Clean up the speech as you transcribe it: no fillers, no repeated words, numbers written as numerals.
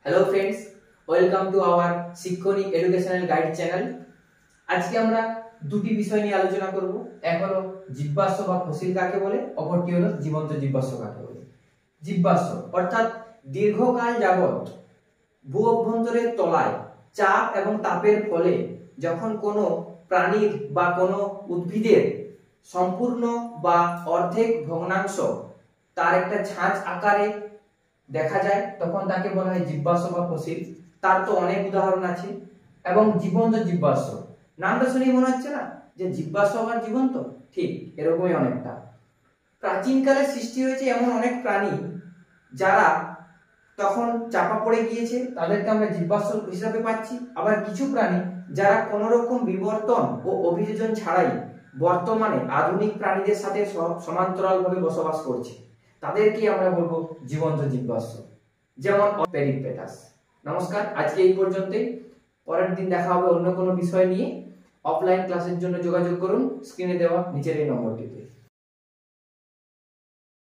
Hello friends, welcome to our Shikshani educational guide channel. আজকে আমরা দুটি বিষয় নিয়ে আলোচনা করব। এক হলো জীবাশ্ম বা ফসিল কাকে বলে, অপরটি হলো জীবন্ত জীবাশ্ম কাকে বলে। জীবাশ্ম অর্থাৎ দীর্ঘকাল যাবত ভূ অভ্যন্তরের তলায় চাপ এবং তাপের ফলে যখন কোনো প্রাণীর বা কোনো উদ্ভিদের সম্পূর্ণ বা অর্ধেক ভগ্নাংশ তার একটা ছাঁচ আকারে দেখা যায়, তখন তাকে বলা হয় জীবাশ্ম বা ফসিল। তার তো অনেক উদাহরণ আছে। এবং জীবন্ত জীবাশ্ম, নামটা শুনেই মনে হচ্ছে না যে জীবাশ্ম আবার জীবন্ত, ঠিক এরকমই অনেকটা। প্রাচীনকালে সৃষ্টি হয়েছে এমন অনেক প্রাণী যারা তখন চাপা পড়ে গিয়েছে, তাদেরকে আমরা জীবাশ্ম হিসাবে পাচ্ছি। আবার কিছু প্রাণী যারা কোনো রকম বিবর্তন ও অভিযোজন ছাড়াই বর্তমানে আধুনিক প্রাণীদের সাথে সমান্তরালভাবে বসবাস করছে, তাদেরকে আমরা বলবো জীবন্ত জীবাশ্ম, যেমন পেরিপ্যাটাস। নমস্কার, আজকে এই পর্যন্তই। পরের দিন দেখা হবে অন্য কোনো বিষয় নিয়ে। অফলাইন ক্লাসের জন্য যোগাযোগ করুন স্ক্রিনে দেওয়া নিচের এই নম্বরটিতে।